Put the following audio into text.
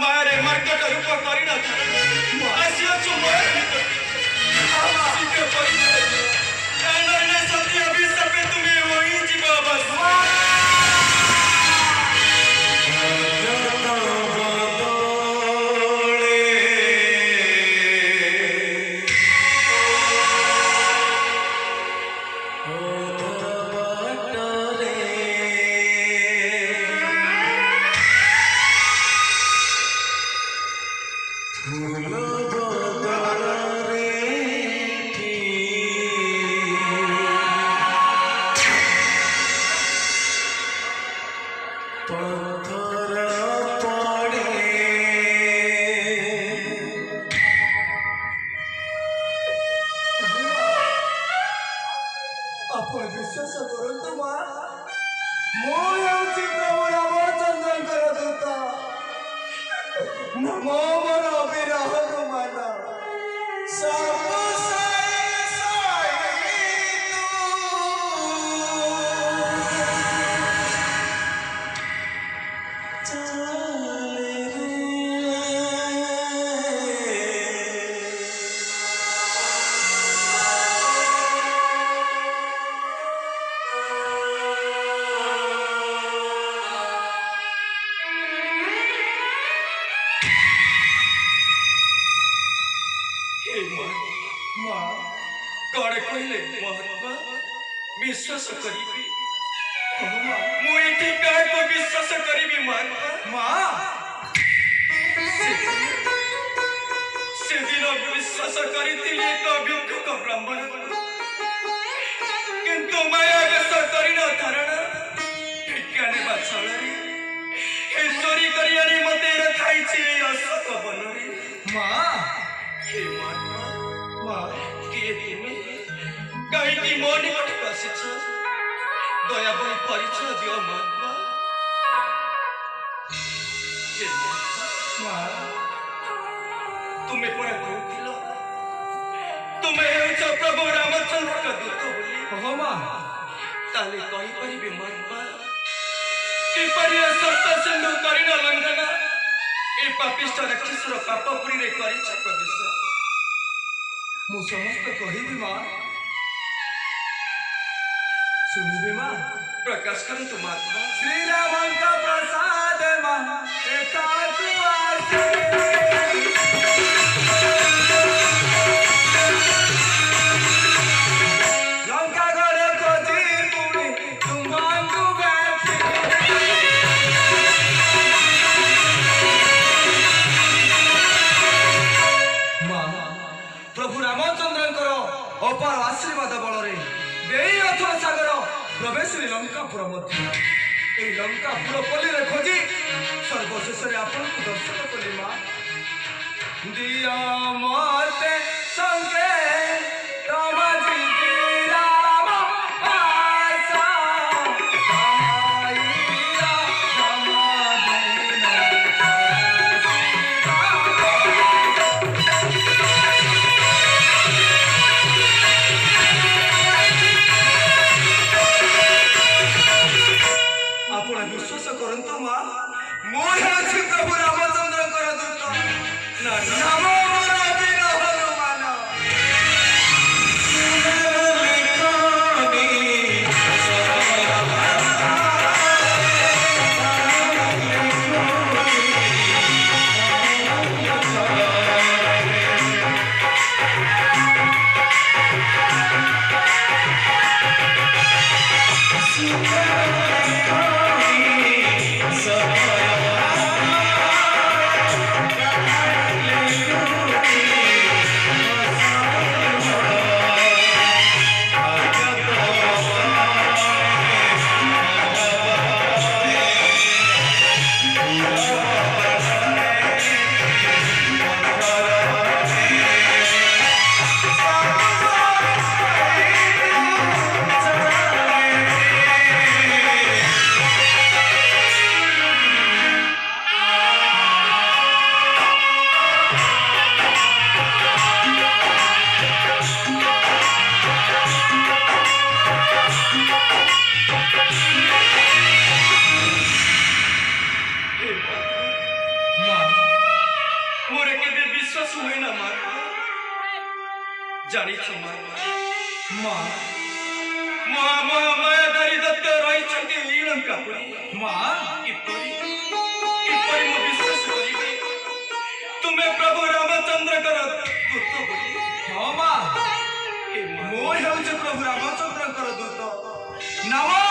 मारे मर्कट रूप करी न आसियो चुमर सीते परिचय एने सत्य अभिशापे तुम्हें वही जीवा बस विश्वास करीबी मुई काय को विश्वास करीबी मां से दिन विश्वास करीतिली एक भिक्षुक ब्राह्मण किंतु माया बेस करी न धारणा ठिकाने बाछाळरी हे चोरी करी आनी मते रखाई छी अशोक बनरी मां हे मां के तुमे कहीं की मो निकट आसीछ दया बड़ी परिचय दियो महात्मा तुम्हें परा कहूथिलो तुम्हें हेउछ प्रभु रामचंद्र का दूत बोली हो मां ताले कहि परिबे महात्मा कि परिय सत्य सिंधु करिना लंघना ए पापिष्ट राक्षसर पापपुरी रे करिछ प्रवेश मु समस्त कहिबी मां सुनिबे मां प्रकाश करंतु महात्मा श्री राम का प्रसाद मां एकात्मासे लंका गड़े खोजी पुणी तुमको बैठी मां प्रभु रामचंद्रंकर अपार आशीर्वाद बलरे देई अथवा सागर प्रवेश लंकापुर मध्य ए लंकापुर पल्ली खोजी सर्वशेष आपन को दर्शन कली मां दिया मते संगे विश्वास हुए ना माँ जानी माँ माँ माँ माँ मायाधारी दत्त रही लंका माँ इपरी मो विश्वास करी तुम्हें प्रभु रामचंद्र कर दूत बोली हाँ माँ हे माँ मो हेउचे प्रभु रामचंद्र दूत नमो